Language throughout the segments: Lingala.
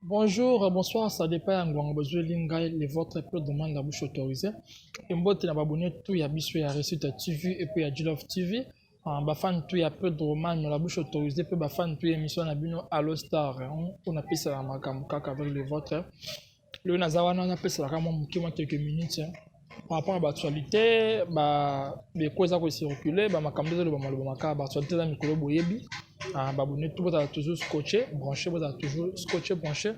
Bonjour, bonsoir, ça dépend en Gwango besoin lingai les votre peu demande la bouche autorisée. Et mbote na babonné tout ya biso ya Réussite TV et puis ya Jilove TV. Ba fan tout ya peu de roman la bouche autorisée peu ba fan tout émission na bino Allo Star. On a pissé la makam kaka avec le vôtre. Le nazawana on a pissé la kama quelques minutes. Par rapport à l'actualité, les causes qui circulent, makambo de l'obamaka, l'actualité dans micro boyebi, babonné tout va toujours scotché, branché, va toujours scotché, branché,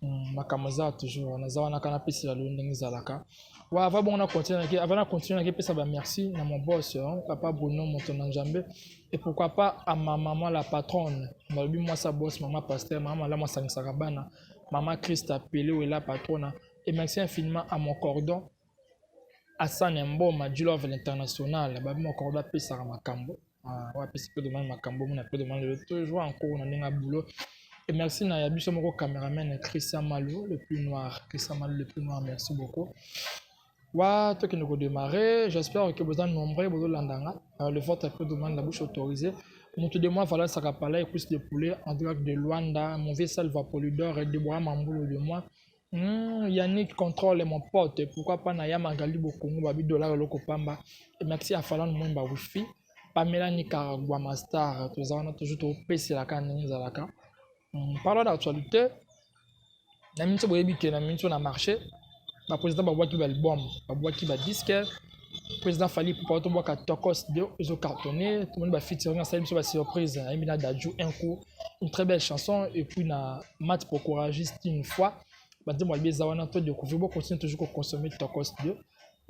makamaza toujours, nazawa na kana pesi la lundeng zalaka. Wa avant bon on a continué, avant on continuer à pesa ba merci na mon boss, papa Bruno Montonanjambe, et pourquoi pas à ma maman la patronne, malobi moi sa boss, maman pasteur, maman la moi sangsarabana, maman Christa Pelé ou la patronne, et merci infiniment à mon cordon. Hassan Mboma Jilove l'international babi makorda pesa makambo wa pesa peu de makambo mon appel demande toujours encore on a boulot et merci na yabiso moko cameraman Christian Malou le plus noir Christian Malou le plus noir merci beaucoup wa toi qui nous démarrer j'espère que vous êtes nombreux vous landanga le vote peu demande la bouche autorisée monte de moi voilà ça capala et plus de poulet en direct de Luanda mon vieux Salva Polydor et Deborah Mamboulou de moi. Yannick contrôle mon pote. Pourquoi pas Naya Magali Bokongo Babi Dollar Loko Pamba. Et merci à Falan Mwemba Wifi. Pamela Nicaragua Master. Tous on a toujours au PC la canne Zalaka. Parlons d'actualité. La minute boyebi que la minute on a marché. Le président Babouaki qui va album. Babouaki qui va disque. Le président Fali pour pas boire Tokos de ils ont cartonné. Tout le monde va featuring en salle sur la surprise. Emina Dadju un coup. Une très belle chanson. Et puis na Mat pour couragiste une fois. Bande moi bien zawana to découvrir bon continuer toujours à consommer Tokos 2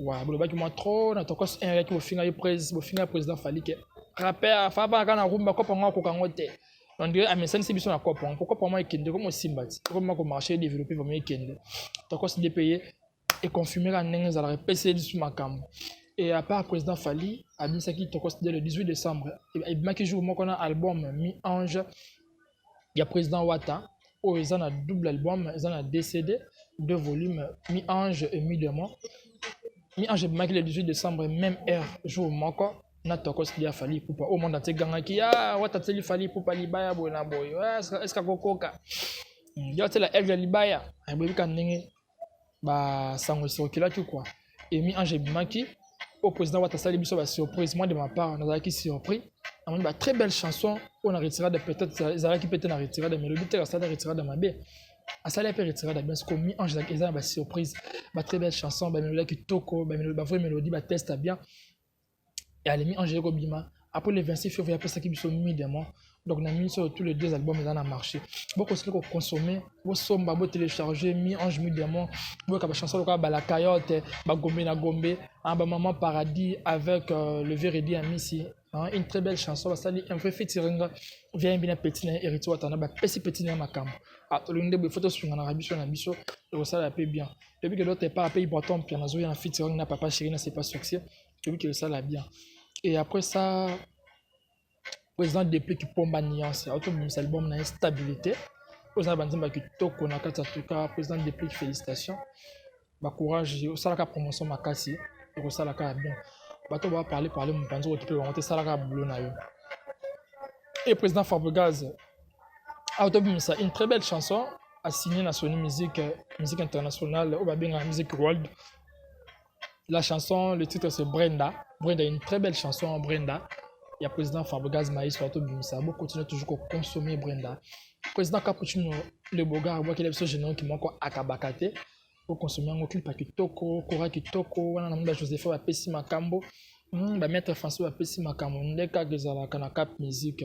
wa boloba ki moi trop na Tokos 1 qui au final président Fali que rappeur fa ba kana rumba ko pango ko kangote on dirait à message c'est biso na ko pango pourquoi pour moi ikende comme simbati comme ko marché développé vraiment ikende Tokos de payer et confirmer la ndenge za la PC du makambo et à part président Fali a mis ça qui Tokos le 18 décembre et maki jour moi qu'on a album Mi Ange il y a président Wata. Oh, ils ont un double album, ils ont un DCD, 2 volumes, Mi-Ange et Mi-Démon. Mi-Ange est le 18 décembre, même heure, jour manquant. Na tokos dia fali pupa au monde ante ganga ki ya wata teli fali pupa libaya bona boy est-ce que kokoka yo tela elga libaya ay bobi kan ndenge ba sango circula tu quoi et Mi-Ange bimaki au président wata sali biso ba surprise moi de ma part on a qui surpris on a très belle chanson on a retiré de peut-être Zara qui peut-être retiré de mélodie peut-être ça a retiré de ma baie à ça les peut retirer de bien ce qu'on mis en jeu ils ont ba surprise ba très belle chanson ba mélodie qui toko ba mélodie ba vraie mélodie ba teste bien et elle est mis en jeu bima après le 26 février après ça qui sont mis des mois donc on a mis sur tous les deux albums ils en a marché beaucoup c'est qu'on consommer vous sommes ba télécharger mis en jeu mis des mois vous ka ba chanson ka ba la coyote ba gombe na gombe ba maman paradis avec le véridi ami ici. Une très belle chanson, ça dit un vrai featuring vient bien petit héritier watana ba petit na makambo ah to l'une des photos sur en Arabie sur na biso et ça la paie bien depuis que l'autre pas paye bâton puis na zo ya featuring na papa chéri na c'est pas succès depuis que ça la bien et après ça président depuis qui pomba nuance auto même album na stabilité aux abanzimba qui toko na kata tuka président depuis félicitations ba courage au sala ka promotion makasi et ça la ka bien bato va parler mon panzo qui peut monter ça la boulot na yo et président Fabregas Autobim ça une très belle chanson a signé na Sony musique internationale au babinga musique world la chanson le titre c'est Brenda une très belle chanson Brenda il y a président Fabregas Maïs Autobim ça beaucoup continuer toujours à consommer Brenda président Capuchino le bogar moi qui est le général qui manque akabakate pour consommer un clip à kitoko kora kitoko wana na mba Joseph wa pesi makambo ba mettre François wa pesi makambo ndeka gezala kana cap musique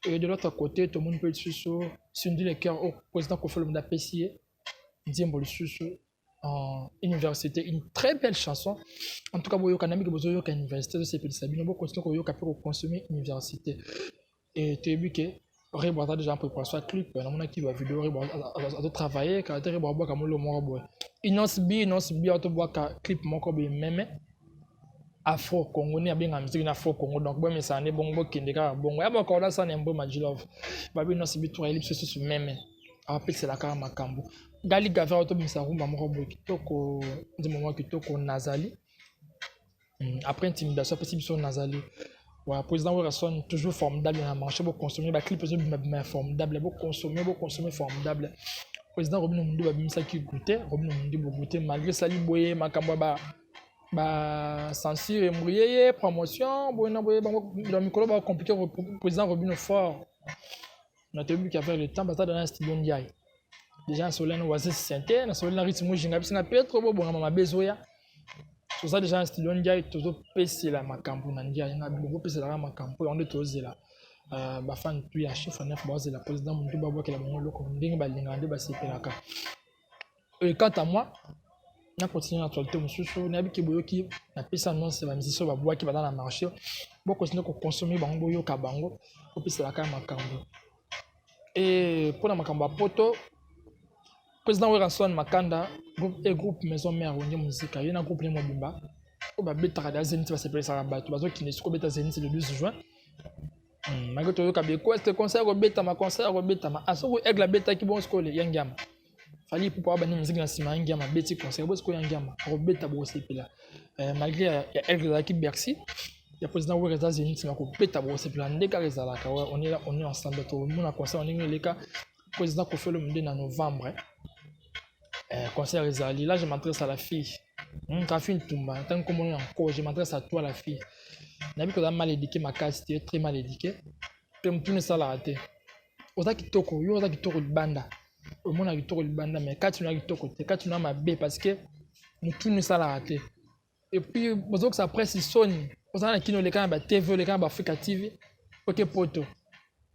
et de l'autre côté tout le monde peut susu sundi le cœur au président ko folo mda pesi Diembo le susu en université une très belle chanson en tout cas boyo kanami que bozo yo ka université c'est petit sabino bo continuer ko yo ka pour consommer université et tu vu que Reboisa déjà en préparation clip on a qui va vidéo à travailler car Reboisa comme le mot boy inons bi auto bois clip moko be meme afro congolais bien en musique afro congo donc bon mais ça n'est bon kende ka bon ya boko là ça n'est bon Majilove babi inons bi toi ellipse sur meme après c'est la kara makambo gali gava auto bisa rumba moko boy kitoko ndi moment kitoko nazali après intimidation possible sur nazali. Ouais, président Wilson toujours formidable, il a marché pour consommer, bah clip formidable, pour consommer formidable. président Robin Mundi babimisa ki goûter Robin Mundi bo goûter malgré ça li boye makambo ba censure mbriye promotion boyena boye bango dans mikolo ba compliqué président Robin fort na tebu qui avait le temps bata dans un studio ndiaye déjà Solène Oasis Santé na Solène rythme jinga bisina Petro bo bonga mama bezoya sur ça déjà un studio ndiaye tozo pesi la makambo na ndiaye na bo pesi la makambo on de tozela ba fan tu ya chef en neuf base la président Mundi ba boka la bongo loko ndingi ba linga nde ba sepelaka et quant à moi na continuer à actualité mususu na biki boyoki na pesa annonce ba musicien ba boaki ba dans la marché bo continuer ko consommer bango yo ka bango ko pesa la ka makambo et pour la makambo poto président Weranson Makanda groupe maison mère onye musique yena groupe le mobimba ko ba betaka da Zenith ba sepelisa ka bato bazo kine siko beta Zenith le 12 juin magoto yo ka be ko este concert ko beta ma asoko egla beta ki bon skole yangama fali pour ba ni musique na sima yangama beti concert bo skole yangama ko beta bo sepela malgré ya egla ki Bercy ya président Weranson Zenith na ko beta bo sepela ndeka rezala ka on est ensemble to mon concert on est leka président ko fait le monde en novembre concert Rizali, là je m'adresse à la fille. Quand tu tombe, tant que moi encore, je m'adresse à toi la fille. N'a vu que tu as mal éduqué ma casse, tu es très mal éduqué. Tu me tournes ça la raté. Oza kitoko, yo oza kitoko banda. Au moins na kitoko banda, mais quand tu n'as kitoko, quand tu n'as ma B parce que nous tournes ça la raté. Et puis besoin que ça presse sonne. Oza na kino le kan ba TV, le kan ba Africa TV. OK poto.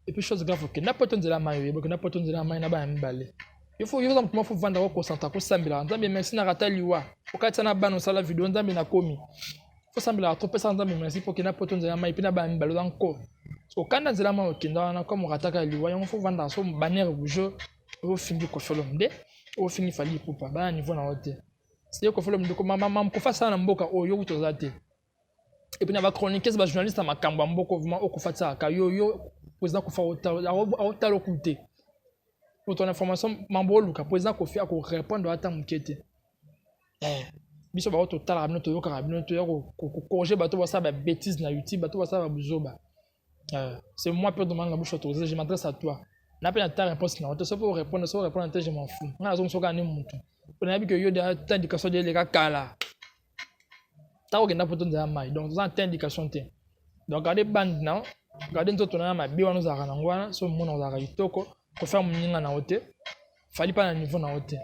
Et puis chose grave que n'a pas ton de la maille, que n'a pas ton de la maille na ba mbale. Il faut vendre au centre, pour sambila. Nzambe merci na rata liwa. Okati na bano sala vidéo nzambe na komi. Faut sambila trop pesa nzambe merci pour que na poto nzela mai pina ba mbalo encore. So kanda nzela ma okinda na comme rataka liwa, il faut vendre so banner rouge au fini ko folomde, au fini fali pupa ba niveau na hote. C'est ko folomde ko mama ko fa ça na mboka o yo utozate. Et puis na ba chroniquer ba journaliste na makambo mboko vraiment o ko fa ça ka yo président ko fa otalo kuté. Pour ton information, Mambo Luka, président Kofi a répondre à ta mouquette. Biso ba total rabino to yo karabino to yo ko corriger bato ça ba bêtise na YouTube bato ça ba buzoba. C'est moi peut demander la bouche autorisée, je m'adresse à toi. N'a pas ta réponse na to so pour répondre je m'en fous. Na zo soka ni mutu. On a vu que yo da ta indication de les kala. Ta o genda poto nza mai. Donc ça ta indication te. Donc regardez band na, regardez nzoto na ma biwa no zaka na ngwana so mona zaka itoko. Pour faire mon na hote fali pas na niveau na hote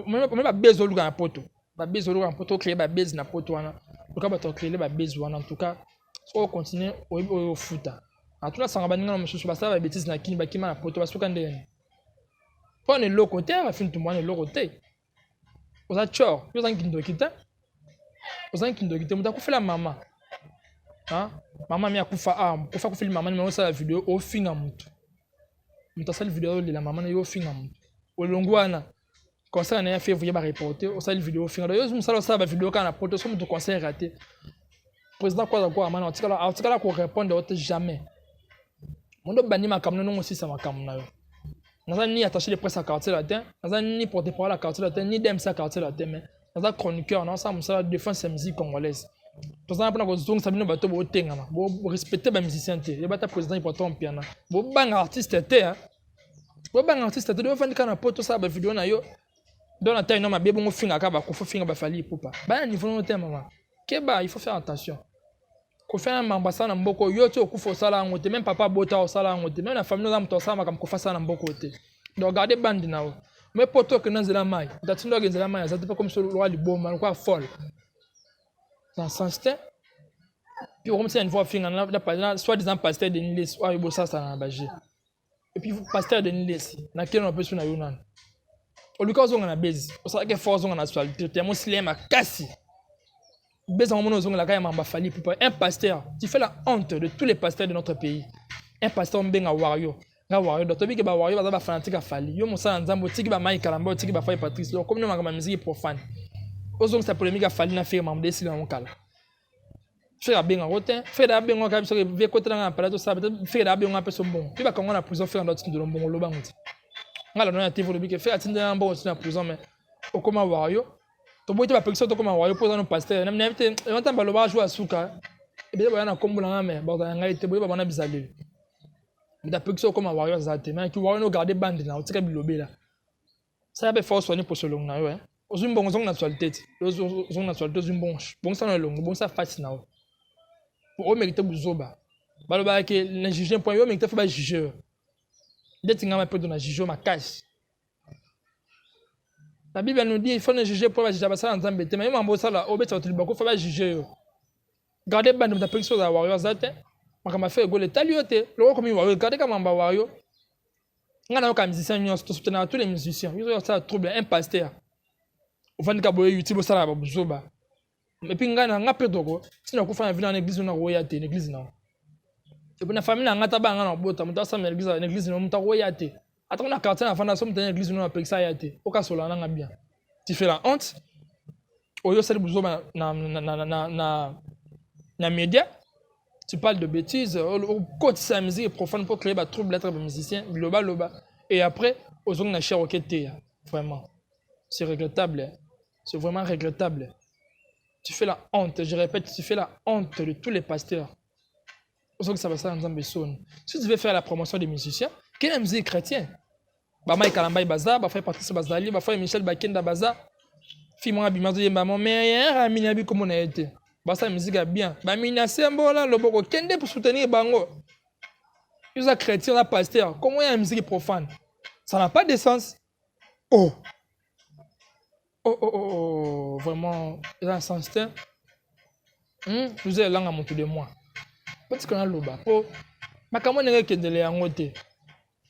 même ba bezo luka na poto ba bezo luka na poto créer ba base na poto wana luka ba to créer ba base wana en tout cas so continuer au futa en tout cas sanga baninga na mususu ba ça ba bêtise na kini ba kima na poto ba suka ndene pour ne le côté ba fin tout moi le côté oza chor yo zang kindo kita muta ku fela mama mama mi akufa kufa ku fela mama ni sa la vidéo au finga mutu mutasali vidéo de la maman na yo finga mutu olongwana concert na ya février ba reporter o sali vidéo finga yo musala sa ba vidéo kana poto so mutu concert raté président kwa amana atikala ko répondre autre jamais mondo bani makamno no aussi ça makamno na yo naza ni attaché de presse à quartier latin naza ni porte-parole à quartier latin ni dem sa quartier latin mais naza chroniqueur na ça musala défense musique congolaise to ça na ko zong sabino bato bo tengama bo respecter ba musicien te ya bata président important piano bo banga artiste te bo banga artiste te do fandi kana poto ça ba vidéo na yo dans la taille non ma bébé mo finga ka ba ko fo finga ba fali pupa ba niveau no te mama keba il faut faire attention ko faire un ambassade na mboko yo to ku fo sala ngote même papa bota o sala ngote même la famille no to sama kam ko fa sala mboko te donc regardez bandi na o mais poto que nanzela mai datindo ngenzela mai ça te pas comme sur le roi liboma quoi folle dans sens te puis comme c'est une fois fin na soit disant pasteur de Niles soit yo ça na baje et puis pasteur de Niles na keno pe suna yo nan o luka zonga na base o ça que force zonga na actualité te mo silema kasi base on zonga la kaya mamba fali pour un pasteur tu fais la honte de tous les pasteurs de notre pays un pasteur mbenga wario nga wario do to bi ke ba wario ba fanatique fali yo mo ça nzambo tiki ba mai kalamba tiki ba fay Patrice donc comme no ma musique profane ozong sa polémique fali na faire membre de sila on kala faire bien en route faire da bien on ka biso ve côté na pala to ça faire da bien on apeso bon puis ba kongo na prison faire d'autres de bon lo banguti ngala no na TV lo bi ke faire atinde na bon na prison mais o koma wario to boite ba personne to koma wario pour no pasteur na invité on tamba lo ba jouer asuka e be ba na kombo na mais ba da ngai te boye ba na bizaleli da personne koma wario za te mais ki wario no garder bande na o tika bilobela Ça y a force soigner pour ce long na ouais. Aux une bonne zone naturalité. Aux une naturalité une bon ça long, bon ça face na. Pour eux mériter buzoba. Baloba que les juger point eux mériter faut pas juger. Dès que ngama peut donner juger ma cache. La Bible nous dit il faut ne juger pour pas juger ça en embêter mais même en ça là au bet ça tu beaucoup faut pas juger. Gardez bande de personnes à warriors zate. Makama fait go le taliote. Le comme warrior gardez comme en warrior. On a un musicien qui soutient tous les musiciens. Ils ont ça trouble un pasteur. Au fond de boye YouTube ça là buzoba. Mais puis ngana ngape doko. Sinon ko fa venir en église na royate l'église na. Et puis na famille na ngata ba ngana bota muta sa l'église na muta royate. Attends na quartier na fanda so muta l'église na pe ça yate. O ka sola na bien. Tu fais la honte. Oyo sel buzoba na média. Tu parles de bêtises, au côté de sa musique est profane pour créer des troubles être musicien, global. Et après, aux gens n'achètent aucun thé. Vraiment. C'est regrettable. C'est vraiment regrettable. Tu fais la honte, je répète, tu fais la honte de tous les pasteurs. Aux gens que ça va ça dans un besson. Si tu veux faire la promotion des musiciens, quelle est la musique chrétienne? Bama Kalambay Baza, Bafa Patrice Bazali, Bafa Michel Bakenda Baza, Fimon Abimado Yembamo, mais un ami comme on a été. Basa musique est bien. Bah mina sembola le boko kende pour soutenir bango. Ils ont chrétien, la pasteur. Comment il y a une musique profane? Ça n'a pas de sens. Oh. Vraiment, il a un sens. Vous avez langue à mon tour de moi. Parce qu'on a l'oba. Oh. Ma comment on est que de l'éangote.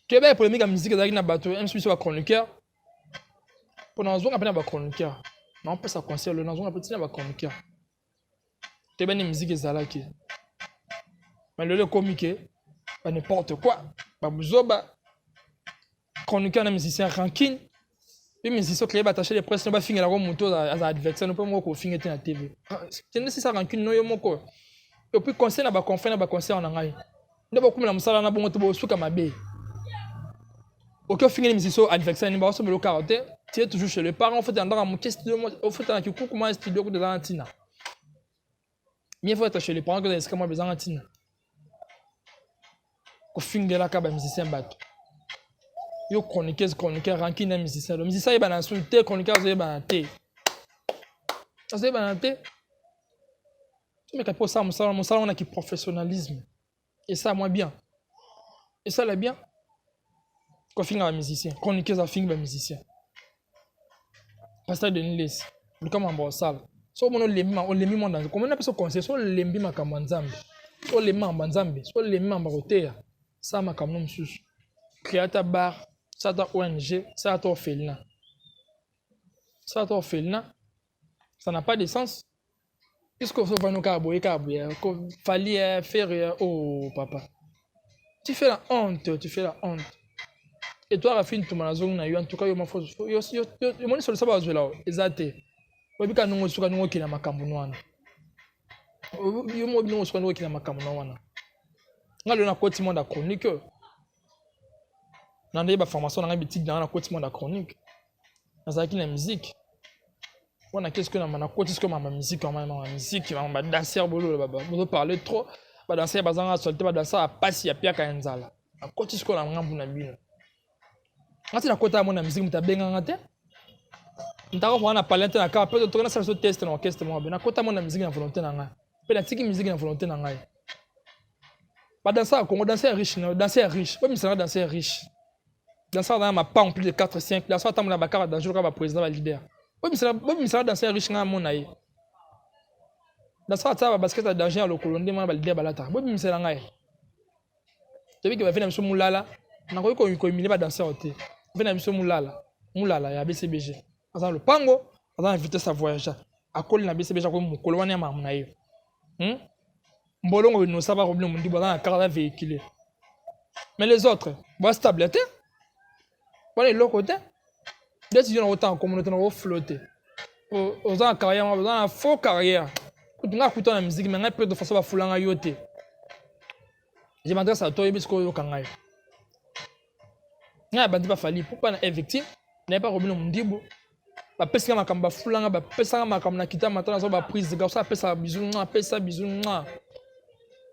Tu es bien pour les musiques musique dans le bateau. Je suis sur la chroniqueur. Pendant un jour, on a un chroniqueur. Non, on peut ça concert. Le jour, on peut un chroniqueur. Tu bien des musiques zalaki. Mais le comique, n'importe quoi. Babuzoba, chroniqueur na musicien ranking. Les musiciens qui attaché les presses, ne pas finir la moto à adversaire, ne pas moi qu'on finisse na TV. Tu ne sais ça ranking no yo moko. Et puis concert na ba conférence na ba concert en anglais. Ne pas comme la musala na bongo to bo suka mabe. Aucun finir les musiciens adversaire ni ba so melo carotte. Tu es toujours chez les parents, en fait dans mon studio, au fait dans kiku comment studio de l'Argentine. Mieux faut être chez les parents que dans l'escamot besoin d'Argentine. Ko finir la kaba musicien bateau. Yo chroniqueur ranking na musicien. Le musicien il va insulter chroniqueur il va té. Ça c'est va té. Tu me capes ça mon salon on a qui professionnalisme. Et ça moi bien. Et ça là bien. Ko finir un musicien, chroniqueur ça finir un musicien. Pasteur de Niles. Le comme en bossal. So on les mis dans comment on appelle ça conseil so les mis makambo nzambe. So les membres nzambe, so les membres rotea. Ça makambo msusu. Créateur bar ça ta ONG, ça ta orphelinat. Ça ta orphelinat. Ça n'a pas de sens. Qu'est-ce qu'on fait nous carboyer qu'on fallait faire oh papa. Tu fais la honte, tu fais la honte. Et toi Rafine tout malazong na yo en tout cas yo ma force. Yo moni sur ça ba là. Exacté. Wabika nungo suka nungo kina makambo nwana. Yo mo nungo suka nungo kina makambo nwana. Ngalo na koti monde chronique. Dans des formations dans les boutiques dans la côte monde chronique dans la musique on a qu'est-ce que na côté ce que ma musique ma musique ma danser bolo baba on parler trop ba danser bazanga solté ba danser à passer ya pia kanzala na côté ce que na ngambu na bino ngati na côté na musique mutabenga ngate ntaka ko na palente na ka peut tourner ça sur test na orchestre mo na côté na musique na volonté na nga pe na tiki musique na volonté na nga ba danser à Congo danser riche pas mi danser riche. Dans ça, on a pas en plus de 4-5. Dans ça, on a un dans le président, le leader. Oui, mais ça, dans ça, riche, on a mon aïe. Dans ça, on a basket à danger à l'Okolondi, on a le leader balata. Oui, mais c'est là. Tu vois qu'il va faire un monsieur Moulala. On a vu qu'on est pas dans ça. Il va faire un monsieur Moulala. Moulala, il y a BCBG. Dans le Pango, on a invité sa voyage. À col na BCBG, comme mon colonie, mon aïe. Mbolongo, nous savons pas, on dit, on a un carrière véhiculé. Mais les autres, bon, stabilité. Voilà le côté. Dès que tu as autant en communauté, on va flotter. Aux gens en carrière, on a une faux carrière. Quand tu as écouté la musique, mais on a peu de façon à fouler en yoté. Je m'adresse à toi, parce que tu as eu. Il y a pas fallu. Pourquoi on est victime? On n'est pas revenu au Mundibo. La personne qui a foulé, la personne qui a quitté maintenant, ça va prise. Ça fait ça bisou, ça fait ça bisou. Le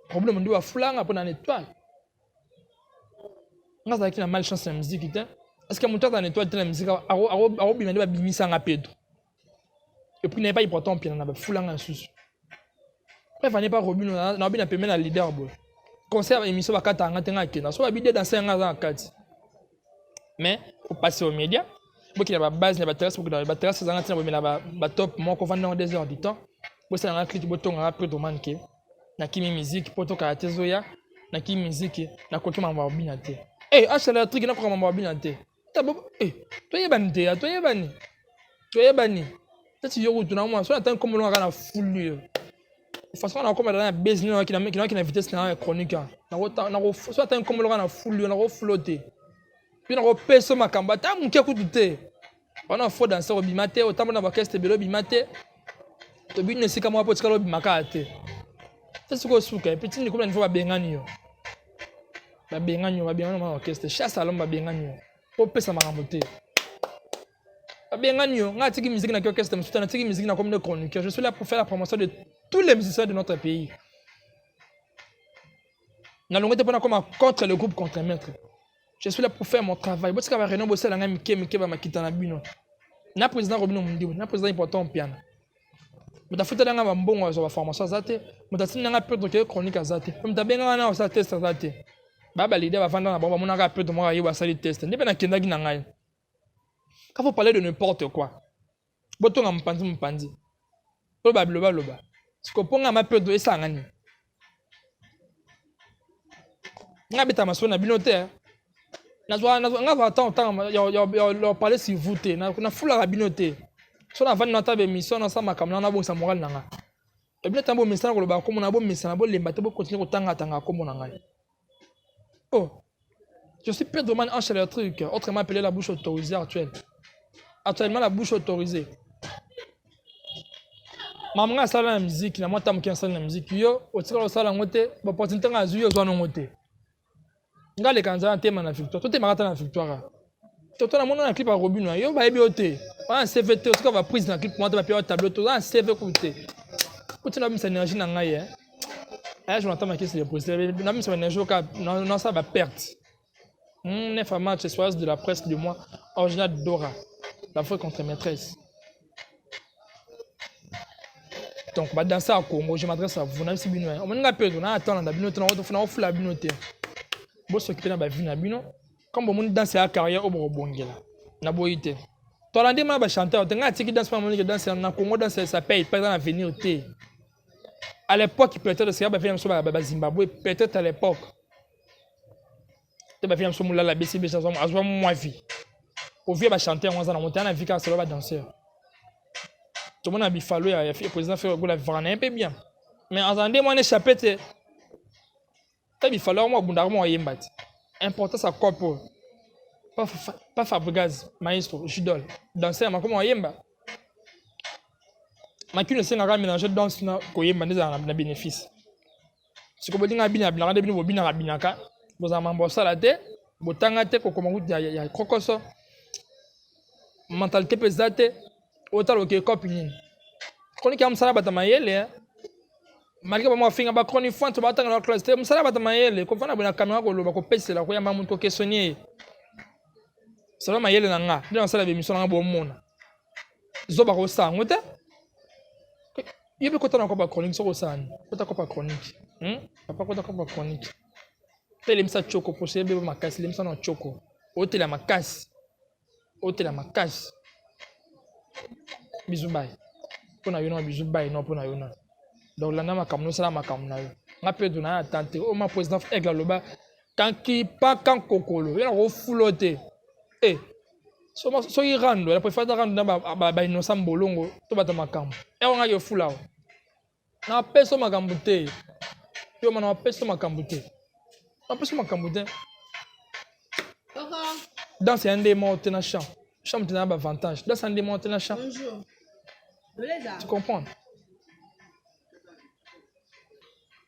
problème est que foulé, on a une étoile. On a malchance de la musique. Parce que mon temps dans l'étoile de la musique, a bien de bimisa nga Pedro. Et puis n'est pas important puis on a foulant en sous. Bref, on n'est pas Robin, on a bien appelé la leader boy. Concert émission va kata nga tenga kena. So habité dans 5 ans en 4. Mais pour passer aux médias, pour qu'il y a la base, il y a la terrasse, pour qu'il y a la terrasse, c'est un peu la top, moi qu'on vend dans 2 heures du temps. Pour ça, on a cliqué bouton à peu de manquer. Na kimi musique, pour ton caractère zoya, na kimi musique, na quoi qui m'a bien até. Eh, achète le truc, na quoi m'a bien até. Eh, toi y bani, toi y bani, toi y bani. Tu yo tu na moi, soit attends comme on a la foule. De toute façon, on a comme dans la business qui n'a vitesse na chronique. Na soit attends comme on a la foule, on a flotter. Puis on a repéré ma camba, t'as mon qui coûte tout. On a faux danser au bimate, autant on a orchestre belo bimate. To bi ne sika mo apo tikalo bimaka ate. C'est ce que souka, petit ni comme une fois bengani yo. Ba bengani ma orchestre, chasse à l'homme ba bengani yo. Pour pesa marambote. Ba bengani yo, nga tiki musique na orchestre, je suis tiki musique na comme de chroniqueur. Je suis là pour faire la promotion de tous les musiciens de notre pays. Na longete pona comme contre le groupe contre maître. Je suis là pour faire mon travail. Parce que va réunion bosser la nga mike ba makita na bino. Na président Robino Mundibu, na président important piano. Mais tu as un bon formation zate, mais tu as un peu de chronique zate. Mais tu as un peu de test zate. Baba l'idée va vendre la bombe, mon a peu de moi à y test. N'est pas un kendagi nangai. Quand vous parlez de n'importe quoi, boton a mpandi. Loba. Ce qu'on prend un peu de ça ngani. Nga beta maso na binote. Na va attendre, yo parler si vous te, na foula la binote. So na vandi na table émission na sa makamna na bon sa moral nanga. Et bien tambo message ko loba ko mona bo message na bo lemba te bo continuer ko tanga ko mona ngai. Oh. Je suis Pedro Man en le truc, autrement appelé la bouche autorisée actuelle. Actuellement la bouche autorisée. Maman a sala la musique, na moi tam ki sala la musique yo, o tsika lo sala ngote, bo opportunité nga zuyo zo no ngote. Nga le kanza tema na victoire, tout est marata na victoire. Toto na mona na clip à Robin yo ba ebi ote. Un CVT aussi qu'on va prise dans le clip pour moi de tableau tout un CV côté. Côté na mis énergie na ngai hein. Je m'entends ma question de poser. Na mis énergie non ça va perte. Neuf match soir de la presse du mois original Dora. La fois contre maîtresse. Donc bah dans ça au Congo, je m'adresse à vous na si bino. On m'a peur on attend na bino on va faire la bino te. Bo s'occuper na ba vie na bino. Comme bon dans sa carrière au Bongela. Na boité. Tolande ma ba chanteur, tenga tiki danse pas mon que danse na Congo danse ça paye pas dans l'avenir té. À l'époque peut-être c'est ba film sur ba Zimbabwe peut-être à l'époque. Te ba film sur la BCB ça azwa moi vie. Au vieux ba chanteur on ça na monter na vie car c'est ba danseur. Tout le monde a bifalo ya président fait la vendre un peu bien. Mais en attendant moi échappé te. Ta bifalo moi bundar moi yemba. Important ça quoi pour pas Fabregas, maestro, Judol. Danser, mais comment yemba? Ma qu'une scène à mélanger danse na koyemba des na bénéfice. Si ko dinga bina bina de bina bina binaka, vous en mambo ça la te, botanga te ko komangu ya krokoso. Mentalité pesate, autant le que copine. Chronique am sala bata mayele. Malgré moi finga ba chronique font to batanga na classe te, msala bata mayele, ko fana bona caméra ko loba ko pese la ko yamba muntu questionner. Ça va mailler na nga dans ça la émission na bon mona zoba ko sango te yebe ko tana ko ba chronique so ko sani ko ta ko ba chronique papa ko ta ko ba chronique tele msa choko pour sebe makasi le msa na choko hôtel makasi bizubai pona yona bizubai non pona yona donc là na makamno sala makamna yo nga pe dona attente o ma président Aigle loba quand qui pas quand kokolo yona ko fulote. Eh, so y rando, la préfère de rendre ba innocent bolongo, to bata makambo. E on a yo fula. Na peso makambo te. Yo mana peso makambo te. Na peso makambo te. Dans c'est un des montes na champ. Champ te na ba avantage. Dans c'est un des montes na champ. Bonjour. Tu comprends?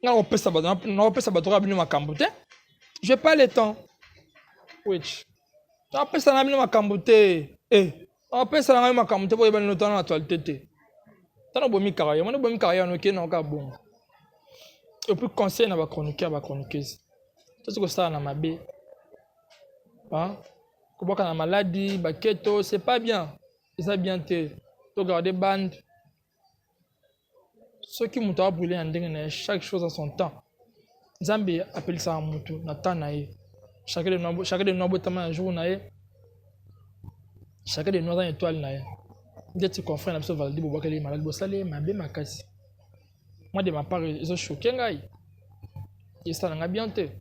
Na on peut ça ba to rabinu makambo te. J'ai pas le temps. Which après ça n'a pas camboté après ça n'a pas camboté pour y aller dans l'actualité t'as bomi carrière moi bomi carrière no ke na ka bon et puis conseil na ba chroniqueur ba chroniqueuse tout ce que ça na mabe hein Koboka na maladie, baketo, c'est pas bien. Et ça bien te. To garder bande. Ceux qui m'ont brûlé en dingue, chaque chose à son temps. Zambi appelle ça un moutou, na temps naïe. Chacun de nous a un jour naïe. Chacun de nous a une étoile naïe. Dès que tu confrères, l'absolu va le dire, qu'elle est malade, bossale, ma bé, ma casse. Moi, de ma part, ils ont choqué, ngaï. Et ça n'a bien été.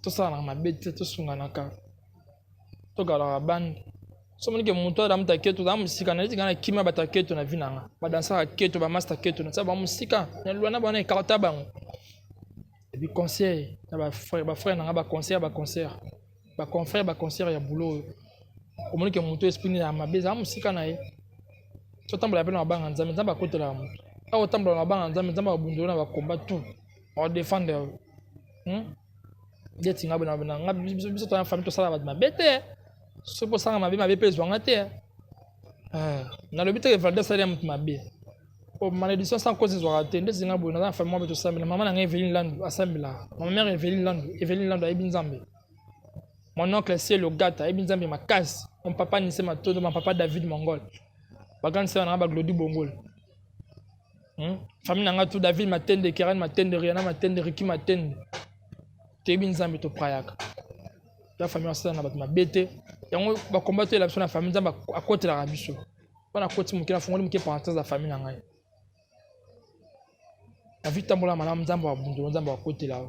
Tout ça, on a bête, tout son ganaka. Tout gars la bande. So moni ke moutou da mta keto, da musika, na dit kana kima bata keto na vinanga. Ba dansa keto, ba master keto, na ça ba musika. Na luana ba na karata bango. Et puis conseil, ba frère na ba concert, ba confrère, ba concert ya boulot. Au moni ke moutou esprit na mabe, za musika na ye. So tambola pe na banga nzambe, nzambe akotela moutou. Awo tambola na banga nzambe, nzambe abundola na ba combat tout. On défendre. Deti nga bona nga biso to na famille to sala ba mabete. So pour ça mabe mabe pe zwanga te. Na le but que Valdes sala mut mabe. O malédiction sans cause zwanga te. Ndezi nga bona na famille mo to sala. Maman na Evelyne Land assemblea. Ma mère Evelyne Land Ibn Nzambe. Mon oncle c'est le gata Ibn Nzambe ma casse. Mon papa ni c'est ma todo, mon papa David Mongol. Ba grande sœur na ba Glody Bongol. Famille na nga tout David Matende, Karen Matende, Rihanna Matende, Ricky Matende. Ibn Nzambe to prayaka. La famille asala na ba mabete. Yango ba combattre la personne na famille Nzambe à côté la rabiso. Wana côté mukela fongoli muke parenthèse la famille na ngai. La vie tambola malamu Nzambe wa bundu Nzambe wa côté là.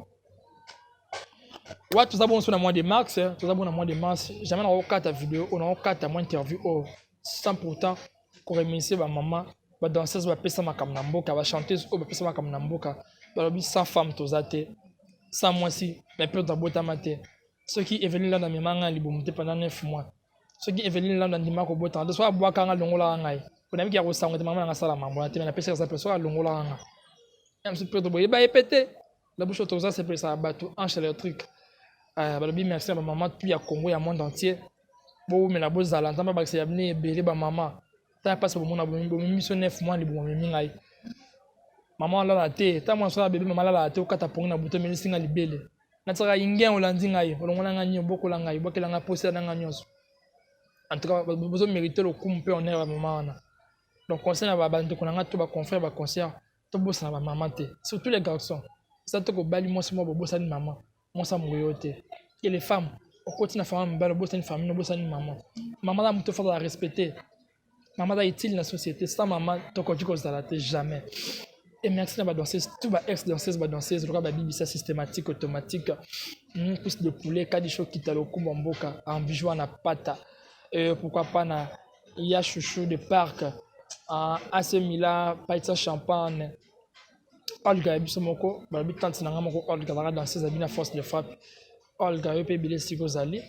Ouais, tout ça bon sur le mois de mars, tout ça bon au mois de mars. Jamais on a quatre vidéos, on a quatre mois interview sans pourtant qu'on remercie ma maman, ma danseuse va pesa ma kamnamboka, va chanteuse va pesa ma kamnamboka. Ba lobi sans femme tozate. Sans moi si, mais peu d'abota maté. Ceux qui Evelyne là dans mes mangas libomté pendant 9 mois. Ceux qui Evelyne là dans dimako bota, de soit bois kanga longola ngai. Pour n'aime qui a resangé maman na sala mambo, na pesa ça personne longola ngai. Même si peu de boye ba épété. La bouche autoza c'est ça bateau hanche électrique. Balobi merci à ma maman puis à Congo et à monde entier. Bon mais la bosse à l'entendre parce que y a venu belé ba maman. T'as pas ce moment na bon mission 9 mois li bon mingai. Maman là la té, t'as moi ça bébé maman là la té au kata pongi na buto mais singa li belé. Na tsaka ingien olandi ngai, olongona ngai boko la ngai, bokela nga poser na ngai nyonso. En tout cas, besoin mériter le coup peu honneur à maman na. Donc conseil na ba bande ko na to ba confrère ba concert, to bossa na ba maman té. Surtout les garçons. Ça to ko bali moi c'est moi bossa ni maman. Moi ça moyoté. Et les femmes, au continue à faire une bossa une famille, une bossa une maman. Maman là muto faut la respecter. Maman là utile dans la société. Sans maman, to ko tu ko za la té jamais. Et merci à la danseuse, tout va ex danseuse, va danseuse, le cas bibi ça systématique, automatique, plus de poulet, cas de choses qui t'a le coup mboka, en bijou na pata, pourquoi pas na ya chouchou de parc, en AC Milan, païta champagne, Olga Bisomoko, babi tante na ngamoko Olga la danseuse a bien force de frappe, Olga yo pe bilé si kozali,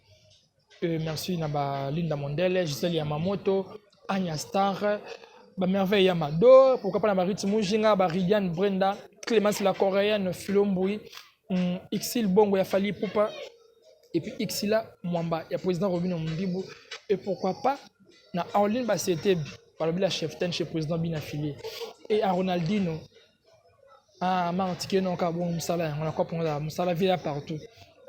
merci na ba Linda Mondele, Gisèle Yamamoto, Anya Star. Ba merveille Yamado, pourquoi pas la Maritime Mujinga, Baridiane Brenda, Clémence la Coréenne, Filomboui, Ixil Bongo, Yafali Poupa, et puis Ixila Mwamba, il y a président Robin Mdibu, et pourquoi pas, na Aoline Bassetebi, par le chef-ten chez président bien affilié, et à Ronaldinho, à Martinique, non, Kabon, Moussala, on a quoi pour la Moussala Villa partout.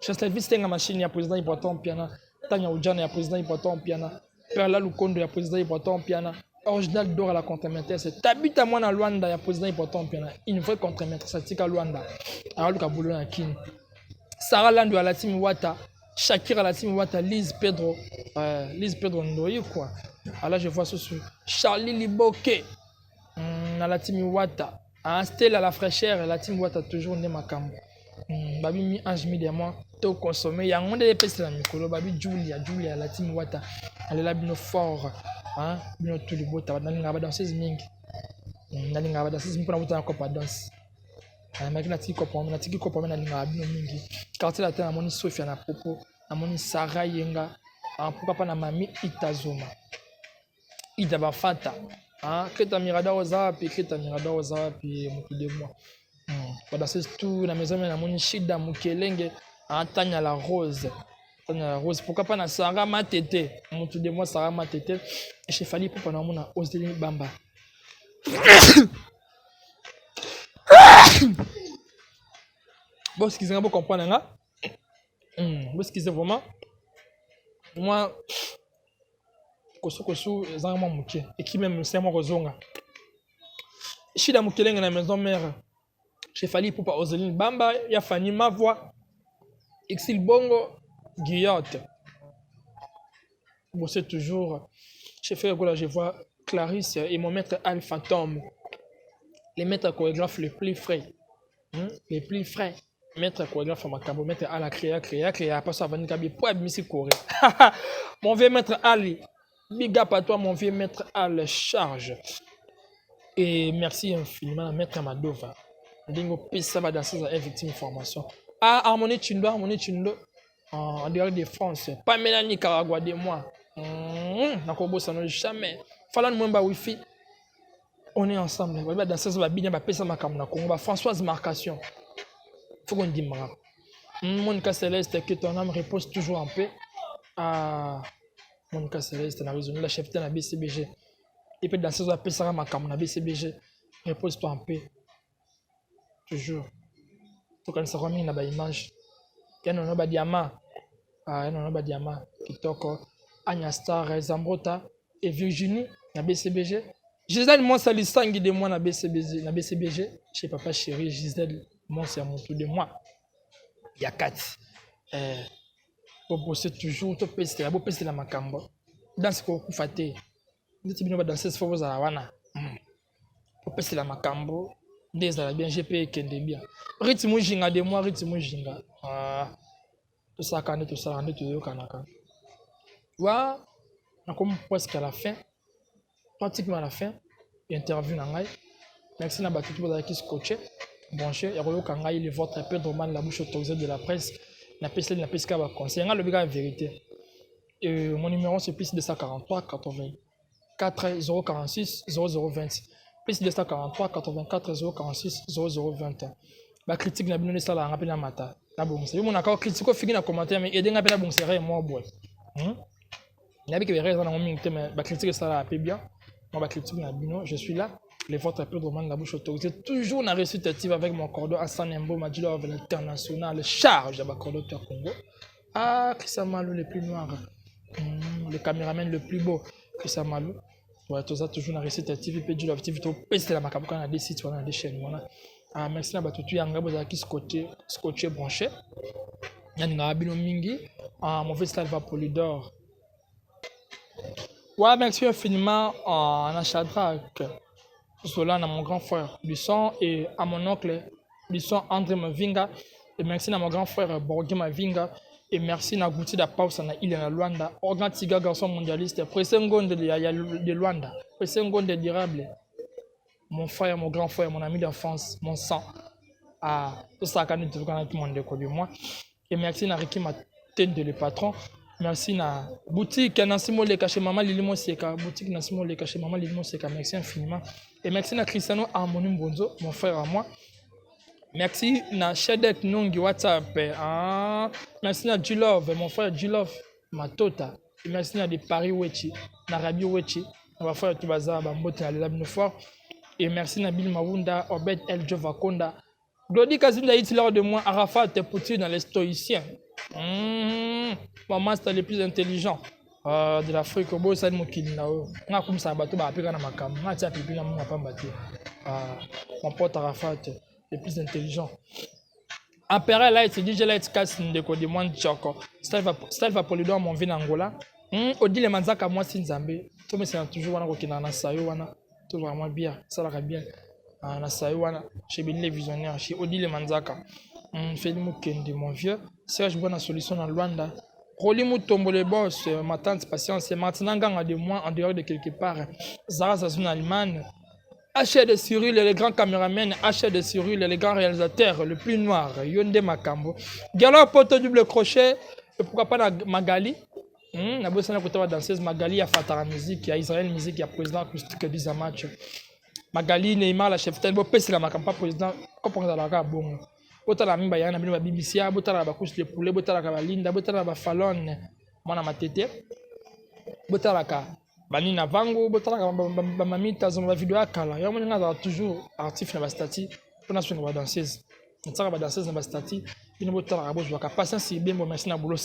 Chastelvis, c'est un machine, il y a président important en piano, Tanya Oudjan, il y a président important en piano, Perla Lukondo, il y a président important en piano. Original d'or à la contre-maîtresse, c'est Tabita Mwana Luanda, il y a président important piano, une vraie contre-maîtresse, c'est Tika Luanda, alors le Kaboulou à Kin. Sarah Landu à la team Wata, Shakira à la team Wata, Lise Pedro Ndoye quoi. Alors je vois ce sur Charlie Liboke à la team Wata, Stella à la fraîcheur, la team Wata toujours né Makambo. Babi mi ange mi de moi, tout consommé, il y a un monde de pèse la micro, Babi Julia à la team Wata, elle est là bien fort. Hein, bien tout le beau tabac dans la danseuse mingi. Dans la danseuse mingi pour la copa danse. Mais qui n'a tiki copa, n'a tiki copa mais n'a bien mingi. Quartier la terre à moni Sophia na popo, à moni Sarah Yenga, pourquoi pas na mami Itazoma. Ida Bafata, hein, que ta mirada aux arts puis que ta mirada aux arts puis mon coup de moi. Pour danser tout la maison mais na moni Shida Mukelenge, Tanya la Rose. Pourquoi pas na Sarah Matete, mon tout de moi Sarah Matete, et chez Fali pour pendant mon Osdeli Bamba. Bon, excusez-moi pour comprendre là. Bon, excusez vraiment. moi kosu ezanga muke et même c'est moi kozonga shida mukelenge na maison mère j'ai fallu pour pas Ozeline Bamba ya Fanny ma voix Exil Bongo Guillotte bon c'est toujours j'ai fait là je vois Clarisse et mon maître Alpha Tom les maîtres chorégraphes les plus frais maître chorégraphe Makambo maître Al créé après ça va nikabi pour musique corée mon vieux maître Ali big up à toi mon vieux maître Al charge et merci infiniment maître Madova ndingo pesa ba danser à victime formation Harmonie Chindo en dehors de France pas Mélanie Nicaragua de moi nakobo ça non jamais fallait nous ba wifi on est ensemble on va danser ça ba bien ba pesa Makambo na Congo ba Françoise Marcation faut qu'on dise malade Monica Céleste que ton âme repose toujours en paix Monica Céleste na raison la chef de la BCBG et puis danser ça pesa Makambo na BCBG repose toi en paix toujours faut qu'on se remine na ba image yana no ba diamant yana no ba diamant kitoko Anya Star Zambrota et Virginie na BCBG Gisèle moi ça listangi de moi na BCBG chez papa chéri Gisèle moi c'est mon tout de moi il y a 4 pour bosser toujours to pester la bo pester la Makambo dans ce qu'on faté ndeti bino ba danser faut vous ala wana pour pester la Makambo des ala bien GP kende bien rythme jinga de moi rythme jinga tout ça quand tout ça tout yo kanaka wa na comme presque à la fin pratiquement à la fin interview na ngai merci na batutu ba qui scotché branché ya koyoka ngai le votre Pedro Man la bouche autorisée de la presse na pesca ba conseil nga le biga vérité mon numéro c'est plus 243 84 046 0020 plus 243 84 046 0020 ba critique na bino sala nga pe na mata na bon c'est mon accord critique fini na commentaire mais aider nga pe na bon c'est moi boy n'a que raison dans mon minute mais ba critique ça peu bien moi ba critique na bino je suis là les votre peu de la bouche autorisée toujours na récitative avec mon cordon à Sanembo Madjilo avec l'international charge ba cordon Congo Christian Malou le plus noir le caméraman le plus beau Christian Malou ouais tout ça toujours na récitative et du activité to pester la Makambo na des sites on a des chaînes voilà merci na batutu yanga boza qui scotché branché yanga bino mingi mon fils va Polydor. Ouais, merci infiniment à Shadrach, Zolan, à mon grand frère Bisson et à mon oncle Bisson André Mavinga. Et merci à mon grand frère Borgé Mavinga. Et merci à Gouti da Pausa na Ile na Luanda. Organ Tiga garçon mondialiste. Presengonde de Luanda. Presengonde durable. Mon frère, mon grand frère, mon ami d'enfance, mon sang. Tout ça, quand tout le monde de moi. Et merci à Ricky Maten de le patron. Merci na boutique Nansimo le caché maman Lilimo Seka boutique Nansimo le caché maman Lilimo Seka merci infiniment et merci na Cristiano Harmonie Mbonzo mon frère à moi merci na Shedet Nungi WhatsApp merci na Jilove mon frère Jilove Matota et merci na de Paris Wechi na Rabi Wechi on va faire tout bazar bambote na la fort et merci na Bill Mawunda Obed El Jovakonda Glody Kazinda Hitler de moi Arafat Pouti dans les stoïciens maman c'est le plus intelligent de l'Afrique au beau ça mon kinao na comme ça bateau ba apika na Makambo na tia pipi na mon pas battu mon pote Arafat le plus intelligent Impérial Light DJ Light Casse de ko de moins choko style va Polydor mon vin Angola odile manzaka moi Sinzambe to me c'est toujours wana ko kina na sayo wana tout vraiment bien ça la bien na sayo wana chez Billy Visionnaire chez odile manzaka Félix Kende mon vieux Serge Bonne Solution dans Luanda Roli Mutombo le boss ma tante patience maintenant gang de moi en dehors de quelque part Zara Zazun Allemagne H de Cyril les grands caméramans H de Cyril les grands réalisateurs le plus noir Yonde Makambo Galo poteau double crochet et pourquoi pas Magali na bossa na côté danseuse Magali a Fatara musique a Israël musique a président acoustique du Zamatch Magali Neymar la chef bo pesi la Makambo président comprendre la ka bon botala mimba yana bino ba BBC botala ba couche de poulet botala ka balinda botala ba fallon mwana matete botala ka banina vango botala ka ba mamita zo ba video akala ya mona za toujours artiste na ba stati pona so na ba danseuse ntaka ba danseuse na ba stati bino botala ka bozwa ka patience bembo merci na boulot